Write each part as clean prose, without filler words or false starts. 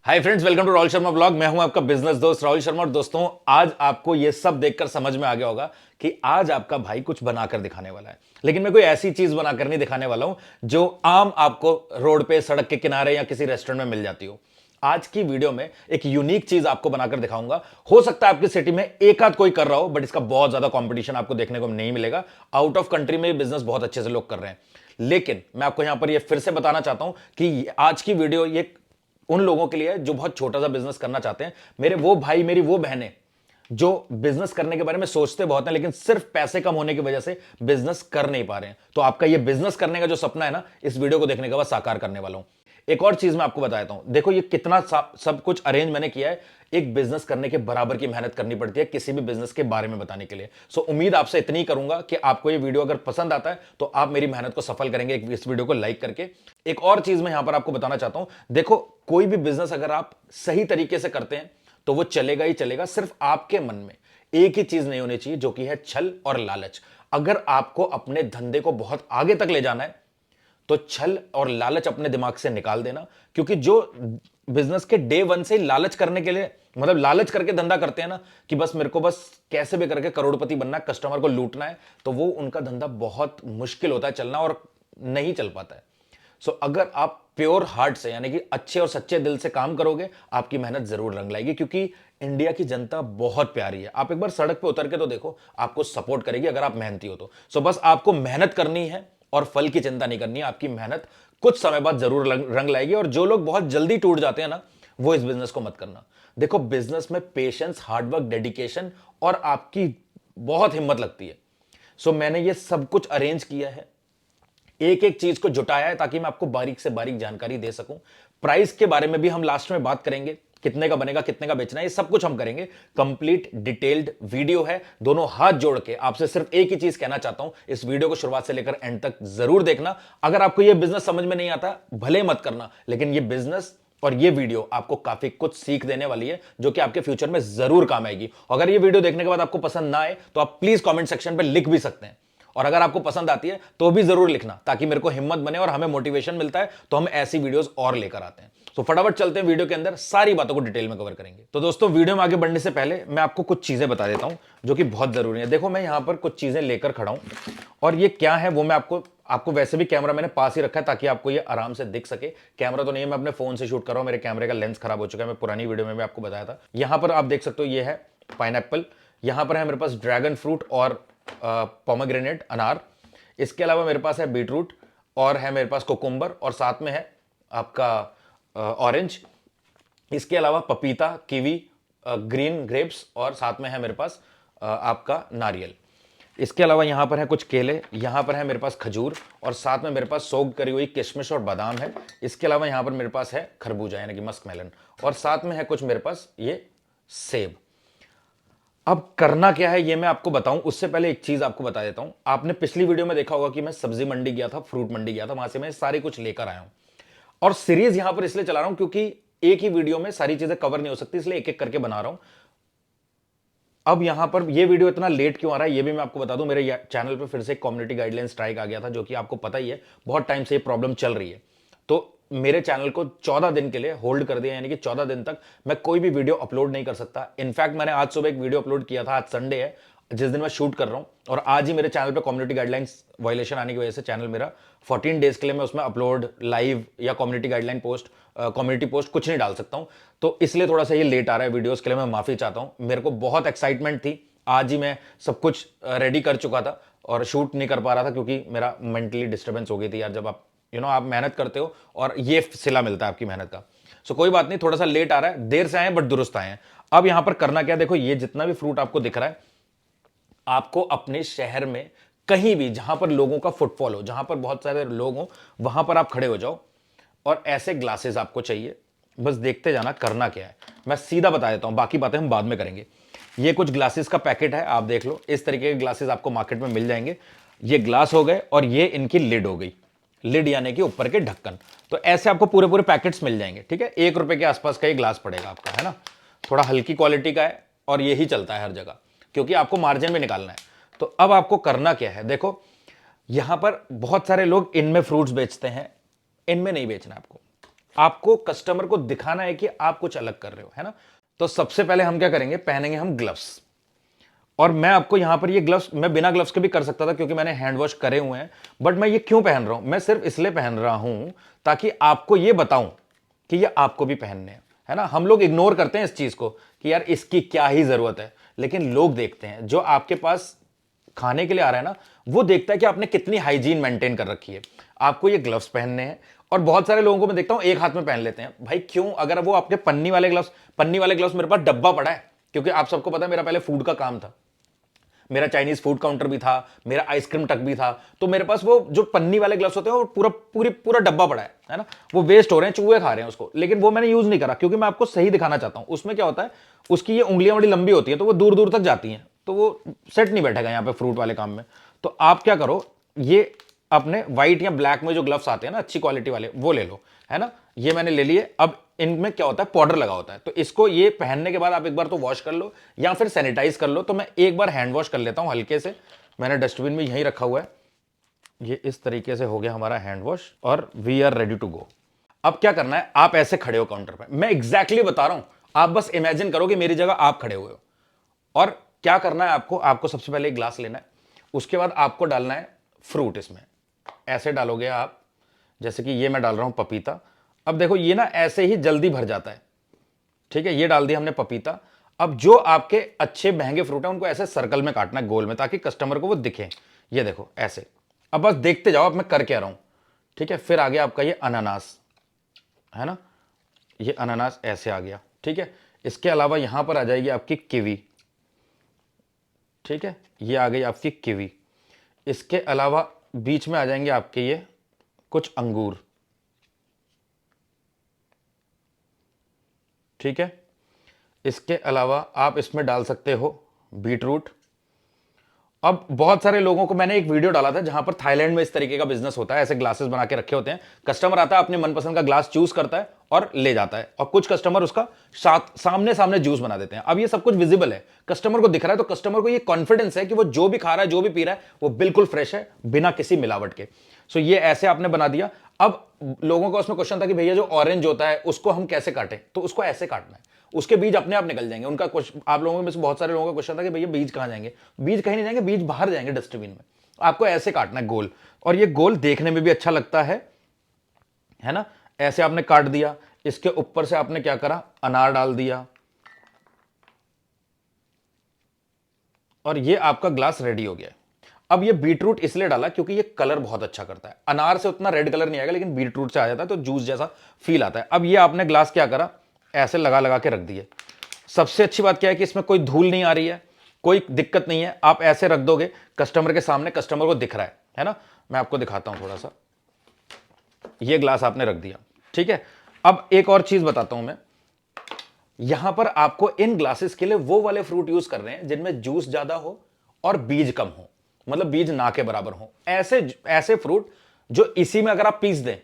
Hi friends, welcome to Rahul Sharma blog. मैं हूं आपका बिजनेस दोस्त राहुल शर्मा। और दोस्तों, आज आपको यह सब देखकर समझ में आ गया होगा कि आज आपका भाई कुछ बनाकर दिखाने वाला है। लेकिन मैं कोई ऐसी चीज बनाकर नहीं दिखाने वाला हूं जो आम आपको रोड पे, सड़क के किनारे या किसी रेस्टोरेंट में मिल जाती हो। आज की वीडियो में एक यूनिक चीज आपको बनाकर दिखाऊंगा। हो सकता है आपकी सिटी में एक आध कोई कर रहा हो, बट इसका बहुत ज्यादा कंपटीशन आपको देखने को नहीं मिलेगा। आउट ऑफ कंट्री में बिजनेस बहुत अच्छे से लोग कर रहे हैं। लेकिन मैं आपको यहां पर यह फिर से बताना चाहता हूं कि आज की वीडियो ये उन लोगों के लिए है जो बहुत छोटा सा बिजनेस करना चाहते हैं। मेरे वो भाई, मेरी वो बहनें जो बिजनेस करने के बारे में सोचते बहुत हैं, लेकिन सिर्फ पैसे कम होने की वजह से बिजनेस कर नहीं पा रहे हैं। तो आपका ये बिजनेस करने का जो सपना है ना, इस वीडियो को देखने के बाद साकार करने वाला हूं। एक और चीज मैं आपको बता देता हूं। देखो, ये कितना सब कुछ अरेंज मैंने किया है। एक बिजनेस करने के बराबर की मेहनत करनी पड़ती है किसी भी बिजनेस के बारे में बताने के लिए। सो उम्मीद आपसे इतनी करूंगा कि आपको ये वीडियो अगर पसंद आता है तो आप मेरी मेहनत को सफल करेंगे इस वीडियो को लाइक करके। एक और चीज मैं यहां पर आपको बताना चाहता हूं। देखो, कोई भी बिजनेस अगर आप सही तरीके से करते हैं तो वो चलेगा ही चलेगा। सिर्फ आपके मन में एक ही चीज नहीं होनी चाहिए, जो कि है छल और लालच। अगर आपको अपने धंधे को बहुत आगे तक ले जाना है तो छल और लालच अपने दिमाग से निकाल देना। क्योंकि जो बिजनेस के डे वन से ही लालच करने के लिए, मतलब लालच करके धंधा करते हैं ना, कि बस मेरे को बस कैसे भी करके करोड़पति बनना है, कस्टमर को लूटना है, तो वो उनका धंधा बहुत मुश्किल होता है चलना और नहीं चल पाता है। सो अगर आप प्योर हार्ट से, यानी कि अच्छे और सच्चे दिल से काम करोगे, आपकी मेहनत जरूर रंग लाएगी। क्योंकि इंडिया की जनता बहुत प्यारी है। आप एक बार सड़क पे उतर के तो देखो, आपको सपोर्ट करेगी अगर आप मेहनती हो तो। सो बस आपको मेहनत करनी है और फल की चिंता नहीं करनी है। आपकी मेहनत कुछ समय बाद जरूर रंग लाएगी। और जो लोग बहुत जल्दी टूट जाते हैं ना, वो इस बिजनेस को मत करना। देखो, बिजनेस में पेशेंस, हार्डवर्क, डेडिकेशन और आपकी बहुत हिम्मत लगती है। सो मैंने ये सब कुछ अरेंज किया है, एक एक चीज को जुटाया है, ताकि मैं आपको बारीक से बारीक जानकारी दे सकूं। प्राइस के बारे में भी हम लास्ट में बात करेंगे, कितने का बनेगा, कितने का बेचना है, ये सब कुछ हम करेंगे। कंप्लीट डिटेल्ड वीडियो है। दोनों हाथ जोड़ के आपसे सिर्फ एक ही चीज कहना चाहता हूं, इस वीडियो को शुरुआत से लेकर एंड तक जरूर देखना। अगर आपको यह बिजनेस समझ में नहीं आता, भले मत करना, लेकिन यह बिजनेस और ये वीडियो आपको काफी कुछ सीख देने वाली है, जो कि आपके फ्यूचर में जरूर काम आएगी। अगर ये वीडियो देखने के बाद आपको पसंद ना आए तो आप प्लीज कमेंट सेक्शन पे लिख भी सकते हैं। और अगर आपको पसंद आती है तो भी जरूर लिखना, ताकि मेरे को हिम्मत बने और हमें मोटिवेशन मिलता है, तो हम ऐसी वीडियोस और लेकर आते हैं। तो फटाफट चलते हैं वीडियो के अंदर, सारी बातों को डिटेल में कवर करेंगे। तो दोस्तों, वीडियो में आगे बढ़ने से पहले मैं आपको कुछ चीजें बता देता हूं जो कि बहुत जरूरी है। देखो, मैं यहां पर कुछ चीजें लेकर खड़ा हूं, और ये क्या है वो मैं आपको वैसे भी कैमरा मैंने पास ही रखा है ताकि आपको ये आराम से दिख सके। कैमरा तो नहीं है, मैं अपने फोन से शूट कर रहा हूं। मेरे कैमरे का लेंस खराब हो चुका है, मैं पुरानी वीडियो में भी आपको बताया था। यहां पर आप देख सकते हो, ये है पाइनएप्पल। यहां पर है मेरे पास ड्रैगन फ्रूट और पोमेग्रेनेट, अनार। इसके अलावा मेरे पास है बीटरूट, और है मेरे पास कोकुम्बर, और साथ में है आपका ऑरेंज। इसके अलावा पपीता, कीवी, ग्रीन ग्रेप्स, और साथ में है मेरे पास आपका नारियल। इसके अलावा यहां पर है कुछ केले, यहां पर है मेरे पास खजूर, और साथ में मेरे पास सोक करी हुई किशमिश और बादाम है। इसके अलावा यहां पर मेरे पास है खरबूजा, यानी कि मस्क मेलन, और साथ में है कुछ मेरे पास ये सेब। अब करना क्या है ये मैं आपको बताऊं, उससे पहले एक चीज आपको बता देता हूं। आपने पिछली वीडियो में देखा होगा कि मैं सब्जी मंडी गया था, फ्रूट मंडी गया था, वहां से मैं सारी कुछ लेकर आया हूं। और सीरीज यहां पर इसलिए चला रहा हूं क्योंकि एक ही वीडियो में सारी चीजें कवर नहीं हो सकती, इसलिए एक एक करके बना रहा हूं। अब यहां पर ये वीडियो इतना लेट क्यों आ रहा है ये भी मैं आपको बता दूं। मेरे चैनल पर फिर से कम्युनिटी गाइडलाइन स्ट्राइक आ गया था, जो कि आपको पता ही है, बहुत टाइम से ये प्रॉब्लम चल रही है। तो मेरे चैनल को 14 दिन के लिए होल्ड कर दिया, यानी कि 14 दिन तक मैं कोई भी वीडियो अपलोड नहीं कर सकता। इनफैक्ट मैंने आज सुबह एक वीडियो अपलोड किया था, आज संडे है जिस दिन मैं शूट कर रहा हूं, और आज ही मेरे चैनल पे कम्युनिटी गाइडलाइंस वायलेशन आने की वजह से चैनल मेरा 14 डेज के लिए मैं उसमें अपलोड, लाइव या community guideline post, community post कुछ नहीं डाल सकता हूं। तो इसलिए थोड़ा सा ये लेट आ रहा है वीडियोस के लिए, मैं माफी चाहता हूं। मेरे को बहुत एक्साइटमेंट थी, आज ही मैं सब कुछ रेडी कर चुका था और शूट नहीं कर पा रहा था, क्योंकि मेरा मेंटली डिस्टर्बेंस हो गई थी यार। जब आप आप मेहनत करते हो और ये सिला मिलता है आपकी मेहनत का। सो कोई बात नहीं, थोड़ा सा लेट आ रहा है, देर से आए बट दुरुस्त आए हैं। अब यहां पर करना क्या, देखो ये जितना भी फ्रूट आपको दिख रहा है, आपको अपने शहर में कहीं भी जहां पर लोगों का फुटफॉल हो, जहां पर बहुत सारे लोग हो, वहां पर आप खड़े हो जाओ, और ऐसे ग्लासेस आपको चाहिए। बस देखते जाना करना क्या है, मैं सीधा बता देता हूं, बाकी बातें हम बाद में करेंगे। ये कुछ ग्लासेस का पैकेट है, आप देख लो। इस तरीके के ग्लासेस आपको मार्केट में मिल जाएंगे। ये ग्लास हो गए, और ये इनकी लिड हो गई। लिड यानी कि ऊपर के ढक्कन। तो ऐसे आपको पूरे पूरे पैकेट्स मिल जाएंगे, ठीक है। 1 रुपए के आसपास का ये ग्लास पड़ेगा आपका, है ना। थोड़ा हल्की क्वालिटी का है, और यही चलता है हर जगह, क्योंकि आपको मार्जिन में निकालना है। तो अब आपको करना क्या है, देखो यहां पर बहुत सारे लोग इनमें फ्रूट्स बेचते हैं, इनमें नहीं बेचना आपको। आपको कस्टमर को दिखाना है कि आप कुछ अलग कर रहे हो, है ना। तो सबसे पहले हम क्या करेंगे, पहनेंगे हम ग्लव्स। और मैं आपको यहां पर ये ग्लव्स, मैं बिना ग्लव्स के भी कर सकता था क्योंकि मैंने हैंड वॉश करे हुए हैं, बट मैं ये क्यों पहन रहा हूं, मैं सिर्फ इसलिए पहन रहा हूं ताकि आपको ये बताऊं कि ये आपको भी पहनने हैं, है ना। हम लोग इग्नोर करते हैं इस चीज को कि यार इसकी क्या ही जरूरत है, लेकिन लोग देखते हैं, जो आपके पास खाने के लिए आ रहा है ना, वो देखता है कि आपने कितनी हाइजीन मेंटेन कर रखी है। आपको ये ग्लव्स पहनने हैं। और बहुत सारे लोगों को मैं देखता हूं एक हाथ में पहन लेते हैं। भाई क्यों? अगर वो आपके पन्नी वाले ग्लव्स मेरे पास डब्बा पड़ा है, क्योंकि आप सबको पता है मेरा पहले फूड का काम था, मेरा चाइनीज फूड काउंटर भी था, मेरा आइसक्रीम टक भी था, तो मेरे पास वो जो पन्नी वाले ग्लव्स होते हैं वो पूरा डब्बा पड़ा है ना। वो वेस्ट हो रहे हैं, चूहे खा रहे हैं उसको, लेकिन वो मैंने यूज नहीं करा क्योंकि मैं आपको सही दिखाना चाहता हूं। उसमें क्या होता है, उसकी ये उंगलियां बड़ी लंबी होती है, तो वो दूर दूर तक जाती हैं, तो वो सेट नहीं बैठेगा यहाँ पे फ्रूट वाले काम में। तो आप क्या करो, ये अपने व्हाइट या ब्लैक में जो ग्लव्स आते हैं ना अच्छी क्वालिटी वाले, वो ले लो, है ना। ये मैंने ले लिए। अब इनमें क्या होता है, पाउडर लगा होता है, तो इसको ये पहनने के बाद आप एक बार तो वॉश कर लो या फिर सैनिटाइज कर लो। तो मैं एक बार हैंड वॉश कर लेता हूं हल्के से, मैंने डस्टबिन में यहीं रखा हुआ है। ये इस तरीके से हो गया हमारा हैंड वॉश और we are ready to go. अब क्या करना है, आप ऐसे खड़े हो काउंटर पे, मैं एग्जैक्टली बता रहा हूं, आप बस इमेजिन करो कि मेरी जगह आप खड़े हुए हो। और क्या करना है आपको, आपको सबसे पहले एक ग्लास लेना है, उसके बाद आपको डालना है फ्रूट। इसमें ऐसे डालोगे आप, जैसे कि ये मैं डाल रहा हूं पपीता। अब देखो ये ना ऐसे ही जल्दी भर जाता है, ठीक है। ये डाल दिया हमने पपीता। अब जो आपके अच्छे महंगे फ्रूट है उनको ऐसे सर्कल में काटना है, गोल में, ताकि कस्टमर को वो दिखे। ये देखो ऐसे। अब बस देखते जाओ अब मैं कर क्या रहा हूं, ठीक है। फिर आ गया आपका ये अनानास, है ना, ये अनानास ऐसे आ गया, ठीक है। इसके अलावा यहां पर आ जाएगी आपकी किवी, ठीक है, ये आ गई आपकी किवी। इसके अलावा बीच में आ जाएंगे आपके ये कुछ अंगूर, ठीक है। इसके अलावा आप इसमें डाल सकते हो बीटरूट। अब बहुत सारे लोगों को, मैंने एक वीडियो डाला था जहां पर थाईलैंड में इस तरीके का बिजनेस होता है, ऐसे ग्लासेस बना के रखे होते हैं, कस्टमर आता है अपने मनपसंद का ग्लास चूज करता है और ले जाता है, और कुछ कस्टमर उसका सामने सामने जूस बना देते हैं। अब ये सब कुछ विजिबल है, कस्टमर को दिख रहा है, तो कस्टमर को ये कॉन्फिडेंस है कि वो जो भी खा रहा है, जो भी पी रहा है, वो बिल्कुल फ्रेश है, बिना किसी मिलावट के। सो ये ऐसे आपने बना दिया। अब लोगों का उसमें क्वेश्चन था कि भैया जो ऑरेंज होता है उसको हम कैसे काटें, तो उसको ऐसे काटना है, उसके बीज अपने आप निकल जाएंगे। उनका क्वेश्चन, आप लोगों में से बहुत सारे लोगों का क्वेश्चन था कि भैया बीज कहां जाएंगे, बीज कहीं नहीं जाएंगे, बीज बाहर जाएंगे डस्टबिन में। आपको ऐसे काटना है गोल, और ये गोल देखने में भी अच्छा लगता है ना। ऐसे आपने काट दिया। इसके ऊपर से आपने क्या करा, अनार डाल दिया, और ये आपका ग्लास रेडी हो गया। अब ये बीटरूट इसलिए डाला क्योंकि ये कलर बहुत अच्छा करता है। अनार से उतना रेड कलर नहीं आएगा, लेकिन बीटरूट से आ जाता है, तो जूस जैसा फील आता है। अब ये आपने ग्लास क्या करा, ऐसे लगा लगा के रख दिए। सबसे अच्छी बात क्या है कि इसमें कोई धूल नहीं आ रही है, कोई दिक्कत नहीं है। आप ऐसे रख दोगे कस्टमर के सामने, कस्टमर को दिख रहा है ना। मैं आपको दिखाता हूं थोड़ा सा। ये ग्लास आपने रख दिया, ठीक है। अब एक और चीज बताता हूं मैं, यहां पर आपको इन ग्लासेस के लिए वो वाले फ्रूट यूज कर रहे हैं जिनमें जूस ज्यादा हो और बीज कम हो, मतलब बीज ना के बराबर हो। ऐसे ऐसे फ्रूट जो इसी में अगर आप पीस दें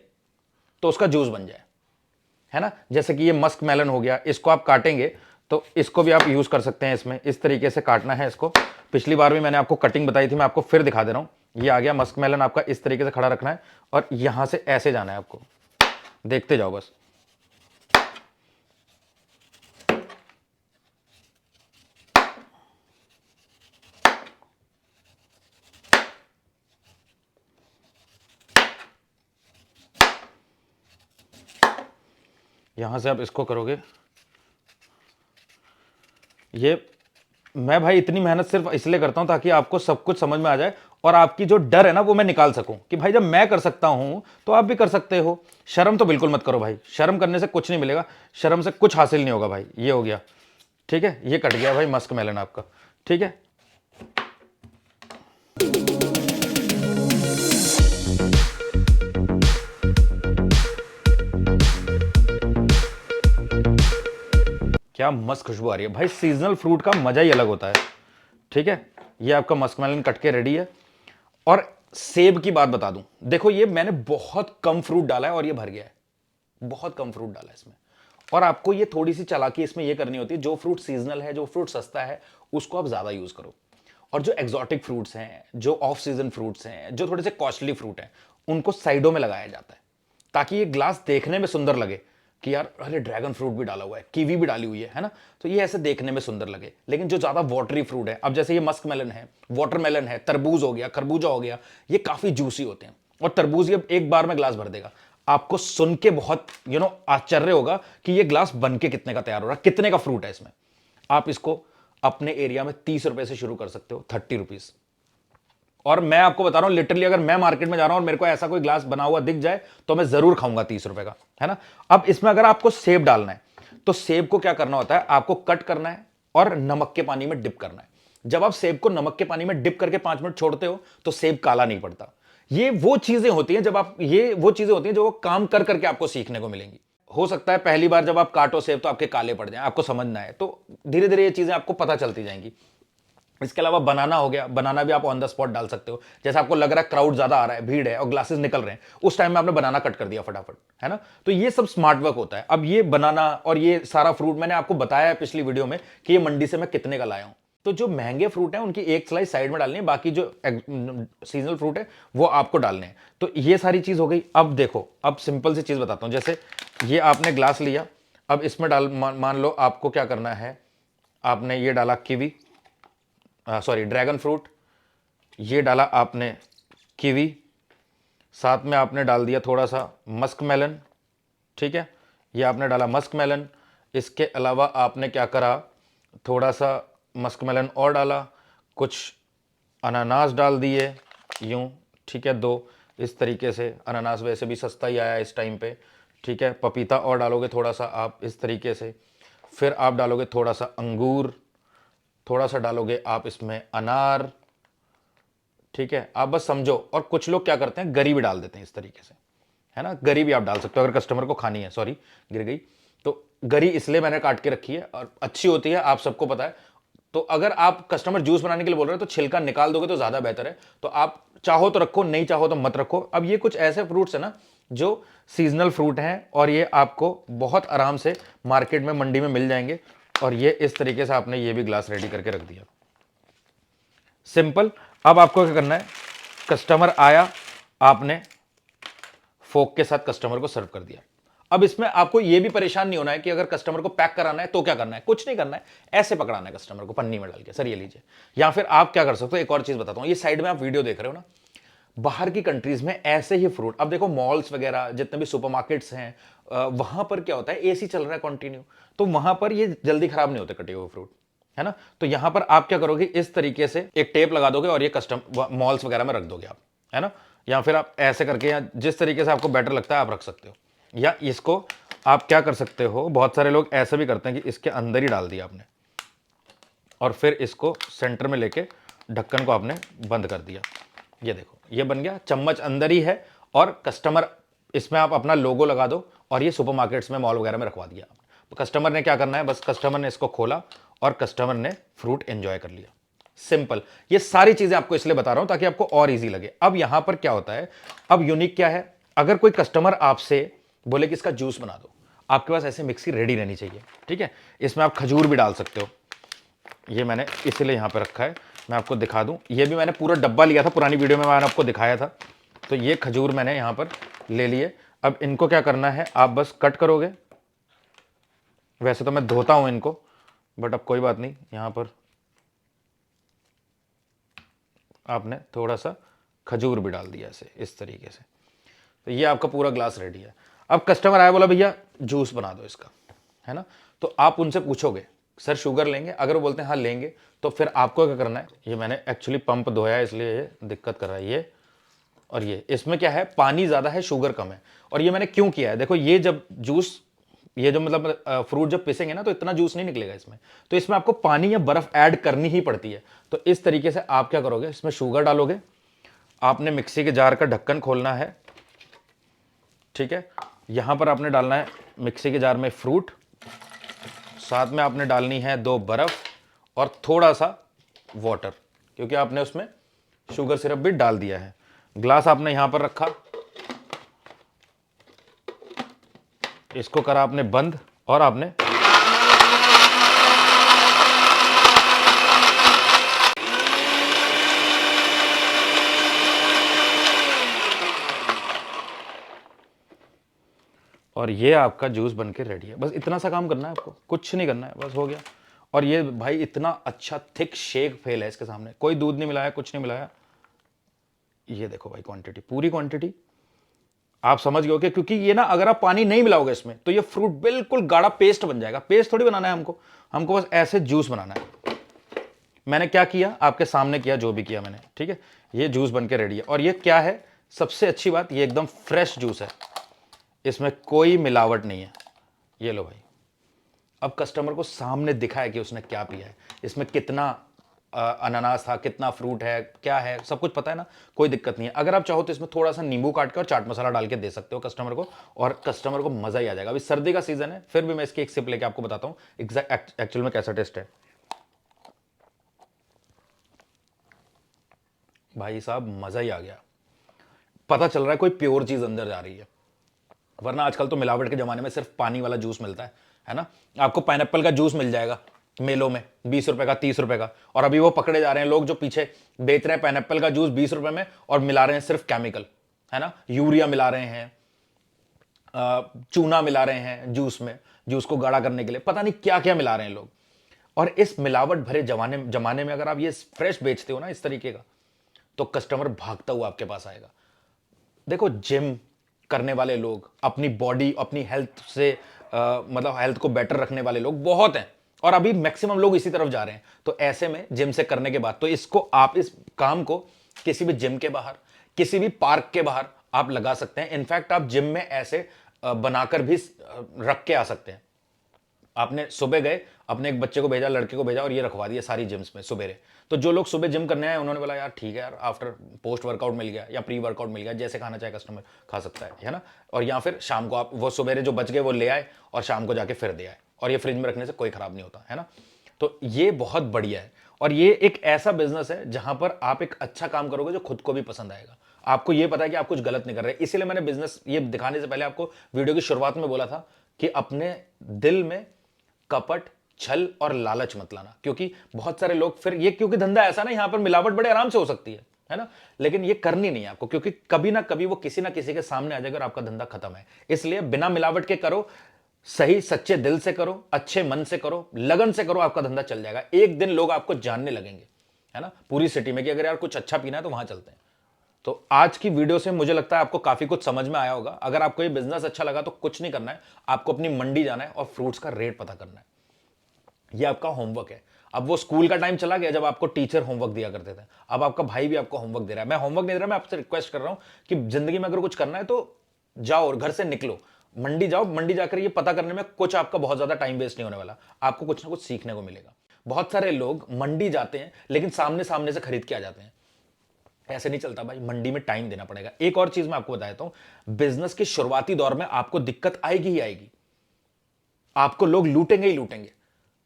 तो उसका जूस बन जाए, है ना। जैसे कि ये मस्क मेलन हो गया, इसको आप काटेंगे तो इसको भी आप यूज कर सकते हैं। इसमें इस तरीके से काटना है इसको। पिछली बार भी मैंने आपको कटिंग बताई थी, मैं आपको फिर दिखा दे रहा हूं। ये आ गया मस्क मेलन आपका, इस तरीके से खड़ा रखना है और यहां से ऐसे जाना है आपको, देखते जाओ बस। यहां से आप इसको करोगे। ये मैं भाई इतनी मेहनत सिर्फ इसलिए करता हूं ताकि आपको सब कुछ समझ में आ जाए, और आपकी जो डर है ना वो मैं निकाल सकूं कि भाई जब मैं कर सकता हूं तो आप भी कर सकते हो। शर्म तो बिल्कुल मत करो भाई, शर्म करने से कुछ नहीं मिलेगा, शर्म से कुछ हासिल नहीं होगा भाई। ये हो गया, ठीक है। ये कट गया भाई मस्क मेलन आपका, ठीक है। क्या मस्त खुशबू आ रही है भाई। सीजनल फ्रूट का मजा ही अलग होता है, ठीक है। ये आपका मस्क मेलन कट के रेडी है। और सेब की बात बता दूं, देखो ये मैंने बहुत कम फ्रूट डाला है और ये भर गया है, बहुत कम फ्रूट डाला है इसमें। और आपको ये थोड़ी सी चालाकी इसमें ये करनी होती है, जो फ्रूट सीजनल है, जो फ्रूट सस्ता है, उसको आप ज्यादा यूज करो। और जो एक्सोटिक फ्रूट्स हैं, जो ऑफ सीजन फ्रूट्स हैं, जो थोड़े से कॉस्टली फ्रूट हैं, उनको साइडों में लगाया जाता है। ताकि ये ग्लास देखने में सुंदर लगे कि यार अरे ड्रैगन फ्रूट भी डाला हुआ है, कीवी भी डाली हुई है ना, तो ये ऐसे देखने में सुंदर लगे। लेकिन जो ज्यादा वाटरी फ्रूट है, अब जैसे ये मस्क मेलन है, वाटरमेलन है, तरबूज हो गया, खरबूजा हो गया, ये काफी जूसी होते हैं। और तरबूज ये एक बार में ग्लास भर देगा। आपको सुन के बहुत आश्चर्य होगा कि ये ग्लास बन के कितने का तैयार हो रहा है, कितने का फ्रूट है इसमें। आप इसको अपने एरिया में 30 रुपए से शुरू कर सकते हो, 30 रुपीज। और मैं आपको बता रहा हूं लिटरली, अगर मैं मार्केट में जा रहा हूं और मेरे को ऐसा कोई ग्लास बना हुआ दिख जाए तो मैं जरूर खाऊंगा 30 रुपए का, है ना। अब इसमें अगर आपको सेब डालना है तो सेब को क्या करना होता है, आपको कट करना है और नमक के पानी में डिप करना है। जब आप सेब को नमक के पानी में डिप करके 5 मिनट छोड़ते हो तो सेब काला नहीं पड़ता। ये वो चीजें होती हैं जो वो काम कर करके आपको सीखने को मिलेंगी। हो सकता है पहली बार जब आप काटो सेब तो आपके काले पड़ जाए, आपको समझना है, तो धीरे धीरे ये चीजें आपको पता चलती जाएंगी। इसके अलावा बनाना हो गया, बनाना भी आप ऑन द स्पॉट डाल सकते हो। जैसे आपको लग रहा है क्राउड ज्यादा आ रहा है, भीड़ है और ग्लासेस निकल रहे हैं, उस टाइम में आपने बनाना कट कर दिया फटाफट, है ना। तो ये सब स्मार्ट वर्क होता है। अब ये बनाना और ये सारा फ्रूट मैंने आपको बताया है पिछली वीडियो में कि ये मंडी से मैं कितने का लाया हूं। तो जो महंगे फ्रूट हैं उनकी एक स्लाइस साइड में डालनी है, बाकी जो सीजनल फ्रूट है वो आपको डालने हैं। तो ये सारी चीज हो गई। अब देखो, अब सिंपल सी चीज बताता हूं। जैसे ये आपने ग्लास लिया, अब इसमें डाल मान लो आपको क्या करना है, आपने ये डाला कीवी, सॉरी ड्रैगन फ्रूट, ये डाला आपने कीवी, साथ में आपने डाल दिया थोड़ा सा मस्क मेलन, ठीक है, ये आपने डाला मस्क मेलन। इसके अलावा आपने क्या करा, थोड़ा सा मस्क मेलन और डाला, कुछ अनानास डाल दिए यूं, ठीक है, 2 इस तरीके से। अनानास वैसे भी सस्ता ही आया इस टाइम पे, ठीक है। पपीता और डालोगे थोड़ा सा आप इस तरीके से। फिर आप डालोगे थोड़ा सा अंगूर, थोड़ा सा डालोगे आप इसमें अनार, ठीक है। आप बस समझो। और कुछ लोग क्या करते हैं, गरी भी डाल देते हैं इस तरीके से, है ना। गरी भी आप डाल सकते हो अगर कस्टमर को खानी है। सॉरी गिर गई। तो गरी इसलिए मैंने काट के रखी है और अच्छी होती है, आप सबको पता है। तो अगर आप कस्टमर जूस बनाने के लिए बोल रहे हो तो छिलका निकाल दोगे तो ज्यादा बेहतर है। तो आप चाहो तो रखो, नहीं चाहो तो मत रखो। अब ये कुछ ऐसे फ्रूट्स है ना जो सीजनल फ्रूट हैं और ये आपको बहुत आराम से मार्केट में, मंडी में मिल जाएंगे। और ये इस तरीके से आपने ये भी ग्लास रेडी करके रख दिया, सिंपल। अब आपको क्या करना है, कस्टमर आया, आपने फोक के साथ कस्टमर को सर्व कर दिया। अब इसमें आपको यह भी परेशान नहीं होना है कि अगर कस्टमर को पैक कराना है तो क्या करना है, कुछ नहीं करना है, ऐसे पकड़ाना है कस्टमर को पन्नी में डाल के, सर ये लीजिए। या फिर आप क्या कर सकते हो, एक और चीज बताता हूं, ये साइड में आप वीडियो देख रहे हो ना, बाहर की कंट्रीज में ऐसे ही फ्रूट, अब देखो मॉल्स वगैरह जितने भी सुपरमार्केट्स हैं, वहां पर क्या होता है, एसी चल रहा है कंटिन्यू, तो वहां पर ये जल्दी खराब नहीं होते कटे हुए फ्रूट, है ना। तो यहां पर आप क्या करोगे, इस तरीके से एक टेप लगा दोगे और ये कस्टम मॉल्स वगैरह में रख दोगे आप, है ना। या फिर आप ऐसे करके, या जिस तरीके से आपको बेटर लगता है आप रख सकते हो। या इसको आप क्या कर सकते हो, बहुत सारे लोग ऐसे भी करते हैं कि इसके अंदर ही डाल दिया आपने और फिर इसको सेंटर में लेके ढक्कन को आपने बंद कर दिया। ये देखो ये बन गया, चम्मच अंदर ही है और कस्टमर, इसमें आप अपना लोगो लगा दो और ये सुपरमार्केट्स में, मॉल वगैरह में रखवा दिया। तो कस्टमर ने क्या करना है, बस कस्टमर ने इसको खोला और कस्टमर ने फ्रूट एंजॉय कर लिया, सिंपल। ये सारी चीजें आपको इसलिए बता रहा हूं ताकि आपको और इजी लगे। अब यहां पर क्या होता है, अब यूनिक क्या है, अगर कोई कस्टमर आपसे बोले कि इसका जूस बना दो, आपके पास ऐसे मिक्सी रेडी रहनी चाहिए, ठीक है। इसमें आप खजूर भी डाल सकते हो, ये मैंने इसीलिए यहां पर रखा है, मैं आपको दिखा दूं। ये भी मैंने पूरा डब्बा लिया था, पुरानी वीडियो में मैंने आपको दिखाया था। तो ये खजूर मैंने यहां पर ले लिए। अब इनको क्या करना है, आप बस कट करोगे। वैसे तो मैं धोता हूं इनको, बट अब कोई बात नहीं, यहां पर आपने थोड़ा सा खजूर भी डाल दिया ऐसे इस तरीके से। तो ये आपका पूरा ग्लास रेडी है। अब कस्टमर आया, बोला भैया जूस बना दो इसका, है ना। तो आप उनसे पूछोगे सर शुगर लेंगे, अगर वो बोलते हैं हाँ लेंगे, तो फिर आपको क्या करना है, ये मैंने एक्चुअली पंप धोया है इसलिए ये दिक्कत कर रहा है ये। और ये इसमें क्या है, पानी ज्यादा है, शुगर कम है। और ये मैंने क्यों किया है, देखो ये जब जूस, ये जो मतलब फ्रूट जब पिसेंगे ना तो इतना जूस नहीं निकलेगा इसमें, तो इसमें आपको पानी या बर्फ ऐड करनी ही पड़ती है। तो इस तरीके से आप क्या करोगे, इसमें शुगर डालोगे, आपने मिक्सी के जार का ढक्कन खोलना है, ठीक है। यहां पर आपने डालना है मिक्सी के जार में फ्रूट, साथ में आपने डालनी है 2 बर्फ और थोड़ा सा वाटर, क्योंकि आपने उसमें शुगर सिरप भी डाल दिया है। ग्लास आपने यहां पर रखा, इसको करा आपने बंद और आपने और ये आपका जूस बन के रेडी है। बस इतना सा काम करना है आपको, कुछ नहीं करना है, बस हो गया। और ये भाई इतना अच्छा थिक शेक फेल है इसके सामने, कोई दूध नहीं मिलाया, कुछ नहीं मिलाया। ये देखो भाई क्वांटिटी, पूरी क्वांटिटी आप समझ गए, क्योंकि ये ना अगर आप पानी नहीं मिलाओगे इसमें तो ये फ्रूट बिल्कुल गाढ़ा पेस्ट बन जाएगा। पेस्ट थोड़ी बनाना है हमको, हमको बस ऐसे जूस बनाना है। मैंने क्या किया आपके सामने किया, जो भी किया मैंने, ठीक है। ये जूस बन के रेडी है। और ये क्या है, सबसे अच्छी बात, ये एकदम फ्रेश जूस है, इसमें कोई मिलावट नहीं है। ये लो भाई, अब कस्टमर को सामने दिखा है कि उसने क्या पिया है, इसमें कितना अनानास था, कितना फ्रूट है, क्या है, सब कुछ पता है ना, कोई दिक्कत नहीं है। अगर आप चाहो तो इसमें थोड़ा सा नींबू काट के और चाट मसाला डाल के दे सकते हो कस्टमर को, और कस्टमर को मजा ही आ जाएगा। अभी सर्दी का सीजन है, फिर भी मैं इसकी एक सिप लेके आपको बताता हूं एक्चुअल में कैसा टेस्ट है। भाई साहब मजा ही आ गया, पता चल रहा है कोई प्योर चीज अंदर जा रही है, वरना आजकल तो मिलावट के जमाने में सिर्फ पानी वाला जूस मिलता है ना। आपको पाइनएप्पल का जूस मिल जाएगा मेलों में 20 रुपए का, 30 रुपए का, और अभी वो पकड़े जा रहे हैं लोग जो पीछे बेच रहे हैं पाइनएप्पल का जूस 20 रुपए में, और मिला रहे हैं सिर्फ केमिकल, है ना, यूरिया मिला रहे हैं, चूना मिला रहे हैं जूस में, जूस को गाढ़ा करने के लिए, पता नहीं क्या क्या मिला रहे हैं लोग। और इस मिलावट भरे जमाने में अगर आप ये फ्रेश बेचते हो ना इस तरीके का, तो कस्टमर भागता हुआ आपके पास आएगा। देखो, जिम करने वाले लोग, अपनी बॉडी, अपनी हेल्थ से मतलब हेल्थ को बेटर रखने वाले लोग बहुत हैं, और अभी मैक्सिमम लोग इसी तरफ जा रहे हैं। तो ऐसे में जिम से करने के बाद तो इसको आप, इस काम को किसी भी जिम के बाहर, किसी भी पार्क के बाहर आप लगा सकते हैं। इनफैक्ट आप जिम में ऐसे बनाकर भी रख के आ सकते हैं। आपने सुबह गए, अपने एक बच्चे को भेजा, लड़के को भेजा, और ये रखवा दिया सारी जिम्स में सुबेरे। तो जो लोग सुबह जिम करने आए उन्होंने बोला यार ठीक है यार, आफ्टर पोस्ट वर्कआउट मिल गया या प्री वर्कआउट मिल गया, जैसे खाना चाहे कस्टमर खा सकता है ना। और या फिर शाम को आप वो सुबेरे जो बच गए वो ले आए और शाम को जाके फिर दे आए, और ये फ्रिज में रखने से कोई खराब नहीं होता, है ना। तो ये बहुत बढ़िया है, और ये एक ऐसा बिजनेस है जहां पर आप एक अच्छा काम करोगे जो खुद को भी पसंद आएगा। आपको ये पता है कि आप कुछ गलत नहीं कर रहे। इसीलिए मैंने बिजनेस ये दिखाने से पहले आपको वीडियो की शुरुआत में बोला था कि अपने दिल में कपट, छल और लालच मत लाना, क्योंकि बहुत सारे लोग फिर ये, क्योंकि धंधा ऐसा ना, यहां पर मिलावट बड़े आराम से हो सकती है ना, लेकिन ये करनी नहीं है आपको, क्योंकि कभी ना कभी वो किसी ना किसी के सामने आ जाएगा और आपका धंधा खत्म है। इसलिए बिना मिलावट के करो, सही सच्चे दिल से करो, अच्छे मन से करो, लगन से करो, आपका धंधा चल जाएगा। एक दिन लोग आपको जानने लगेंगे, है ना, पूरी सिटी में, कि अगर यार कुछ अच्छा पीना है तो वहां चलते हैं। तो आज की वीडियो से मुझे लगता है आपको काफी कुछ समझ में आया होगा। अगर आपको ये बिजनेस अच्छा लगा तो कुछ नहीं करना है, आपको अपनी मंडी जाना है और फ्रूट्स का रेट पता करना है। ये आपका होमवर्क है। अब वो स्कूल का टाइम चला गया जब आपको टीचर होमवर्क दिया करते थे, अब आपका भाई भी आपको होमवर्क दे रहा है। मैं होमवर्क नहीं दे रहा, मैं आपसे रिक्वेस्ट कर रहा हूं कि जिंदगी में अगर कुछ करना है तो जाओ और घर से निकलो, मंडी जाओ, मंडी जाकर ये पता करने में कुछ आपका बहुत ज्यादा टाइम वेस्ट नहीं होने वाला, आपको कुछ ना कुछ सीखने को मिलेगा। बहुत सारे लोग मंडी जाते हैं लेकिन सामने सामने से खरीद के आ जाते हैं, ऐसे नहीं चलता भाई, मंडी में टाइम देना पड़ेगा। एक और चीज मैं आपको बता देता हूं, बिजनेस के शुरुआती दौर में आपको दिक्कत आएगी ही आएगी, आपको लोग लूटेंगे ही लूटेंगे,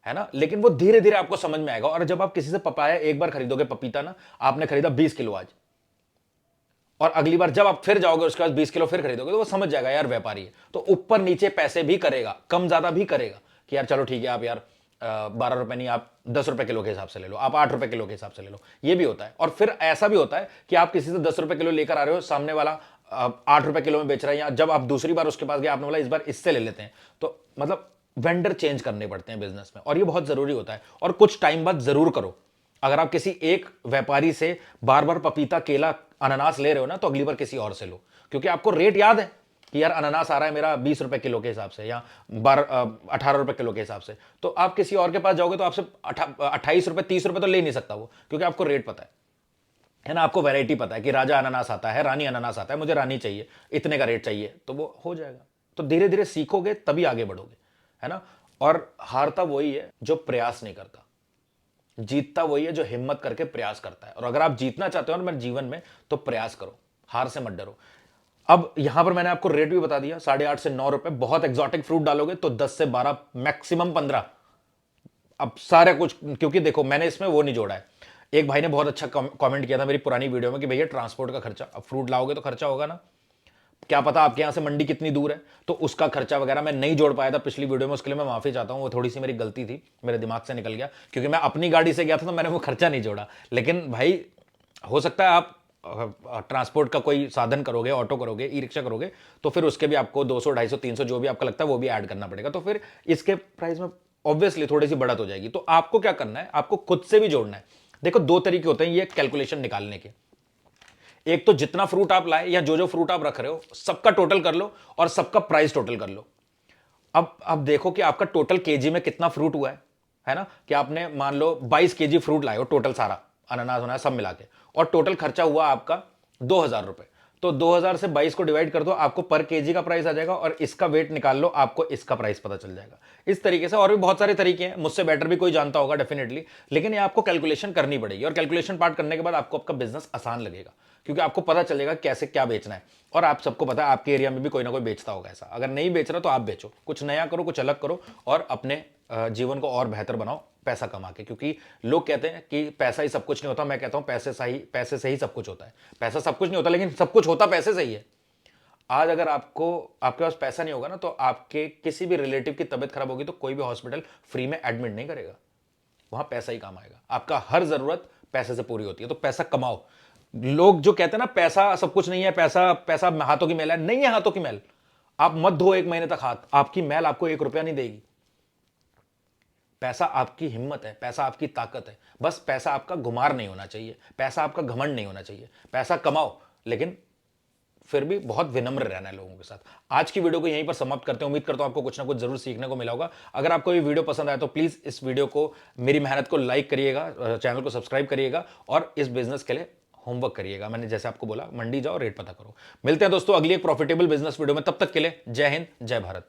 है ना, लेकिन वो धीरे धीरे आपको समझ में आएगा। और जब आप किसी से पपाया एक बार खरीदोगे, पपीता ना, आपने खरीदा 20 किलो आज, और अगली बार जब आप फिर जाओगे उसके बाद 20 किलो फिर खरीदोगे, तो वो समझ जाएगा यार व्यापारी है, तो ऊपर नीचे पैसे भी करेगा, कम ज्यादा भी करेगा, कि यार चलो ठीक है, आप यार 12 रुपए नहीं, आप 10 रुपए किलो के हिसाब से ले लो, आप 8 रुपए किलो के हिसाब से ले लो, ये भी होता है। और फिर ऐसा भी होता है कि आप किसी से 10 रुपए किलो लेकर आ रहे हो, सामने वाला 8 रुपए किलो में बेच रहा है, या जब आप दूसरी बार उसके पास गए आपने बोला इस बार इससे ले लेते हैं, तो मतलब वेंडर चेंज करने पड़ते हैं बिजनेस में, और ये बहुत जरूरी होता है। और कुछ टाइम बाद जरूर करो। अगर आप किसी एक व्यापारी से बार बार पपीता, केला, अनानास ले रहे हो ना, तो अगली बार किसी और से लो, क्योंकि आपको रेट याद है कि यार अनानास आ रहा है मेरा 20 रुपए किलो के हिसाब से, या 18 रुपए किलो के हिसाब से, तो आप किसी और के पास जाओगे तो आपसे 28 रुपए, 30 रुपए तो ले नहीं सकता वो, क्योंकि आपको रेट पता है ना, आपको वैरायटी पता है कि राजा अनानास आता है, रानी अनानास आता है, मुझे रानी चाहिए, इतने का रेट चाहिए, तो वो हो जाएगा। तो धीरे धीरे सीखोगे तभी आगे बढ़ोगे, है ना। और हारता वही है जो प्रयास नहीं करता, जीतता वही है जो हिम्मत करके प्रयास करता है। और अगर आप जीतना चाहते हो ना मेरे जीवन में, तो प्रयास करो, हार से मत डरो। अब यहां पर मैंने आपको रेट भी बता दिया, 8.5 से 9 रुपए। बहुत एक्सोटिक फ्रूट डालोगे तो 10 से 12, मैक्सिमम 15। अब सारे कुछ, क्योंकि देखो मैंने इसमें वो नहीं जोड़ा है। एक भाई ने बहुत अच्छा कमेंट किया था मेरी पुरानी वीडियो में कि भैया ट्रांसपोर्ट का खर्चा, अब फ्रूट लाओगे तो खर्चा होगा ना, क्या पता आपके यहां से मंडी कितनी दूर है, तो उसका खर्चा वगैरह मैं नहीं जोड़ पाया था पिछली वीडियो में, उसके लिए मैं माफी चाहता हूं, वो थोड़ी सी मेरी गलती थी, मेरे दिमाग से निकल गया, क्योंकि मैं अपनी गाड़ी से गया था तो मैंने वो खर्चा नहीं जोड़ा। लेकिन भाई हो सकता है आप ट्रांसपोर्ट का कोई साधन करोगे, ऑटो करोगे, ई रिक्शा करोगे, तो फिर उसके भी आपको 200, 250, 300 जो भी आपका लगता है वो भी ऐड करना पड़ेगा। तो फिर इसके प्राइस में ऑब्वियसली थोड़ी सी बढ़त हो जाएगी। तो आपको क्या करना है, आपको खुद से भी जोड़ना है। देखो, दो तरीके होते हैं ये कैलकुलेशन निकालने के। एक तो जितना फ्रूट आप लाए या जो जो फ्रूट आप रख रहे हो सबका टोटल कर लो और सबका प्राइस टोटल कर लो। अब देखो कि आपका टोटल केजी में कितना फ्रूट हुआ है ना, कि आपने मान लो 22 केजी फ्रूट लाए हो टोटल, सारा अनानास होना सब मिला के, और टोटल खर्चा हुआ आपका 2,000 रुपए। तो 2,000 से 22 को डिवाइड कर दो, आपको पर केजी का प्राइस आ जाएगा, और इसका वेट निकाल लो, आपको इसका प्राइस पता चल जाएगा। इस तरीके से और भी बहुत सारे तरीके हैं, मुझसे बेटर भी कोई जानता होगा डेफिनेटली, लेकिन ये आपको कैलकुलेशन करनी पड़ेगी, और कैलकुलेशन पार्ट करने के बाद आपको आपका बिजनेस आसान लगेगा, क्योंकि आपको पता चलेगा कैसे क्या बेचना है। और आप सबको पता है आपके एरिया में भी कोई ना कोई बेचता होगा ऐसा। अगर नहीं बेच रहा तो आप बेचो, कुछ नया करो, कुछ अलग करो, और अपने जीवन को और बेहतर बनाओ पैसा कमा के। क्योंकि लोग कहते हैं कि पैसा ही सब कुछ नहीं होता, मैं कहता हूं पैसे से ही सब कुछ होता है। पैसा सब कुछ नहीं होता, लेकिन सब कुछ होता पैसे से ही है। आज अगर आपके पास पैसा नहीं होगा ना, तो आपके किसी भी रिलेटिव की तबीयत खराब होगी तो कोई भी हॉस्पिटल फ्री में एडमिट नहीं करेगा, वहां पैसा ही काम आएगा। आपका हर जरूरत पैसे से पूरी होती है, तो पैसा कमाओ। लोग जो कहते हैं ना पैसा सब कुछ नहीं है, पैसा पैसा हाथों की मैल है, नहीं है हाथों की मैल। आप मत धो 1 महीने तक हाथ, आपकी मैल आपको 1 रुपया नहीं देगी। पैसा आपकी हिम्मत है, पैसा आपकी ताकत है। बस पैसा आपका गुमार नहीं होना चाहिए, पैसा आपका घमंड नहीं होना चाहिए। पैसा कमाओ, लेकिन फिर भी बहुत विनम्र रहना है लोगों के साथ। आज की वीडियो को यहीं पर समाप्त करते हैं। उम्मीद करता हूं आपको कुछ ना कुछ जरूर सीखने को मिला होगा। अगर आपको ये वीडियो पसंद आया तो प्लीज इस वीडियो को, मेरी मेहनत को लाइक करिएगा, चैनल को सब्सक्राइब करिएगा, और इस बिजनेस के लिए होमवर्क करिएगा। मैंने जैसे आपको बोला, मंडी जाओ, रेट पता करो। मिलते हैं दोस्तों अगली एक प्रॉफिटेबल बिजनेस वीडियो में, तब तक के लिए जय हिंद, जय भारत।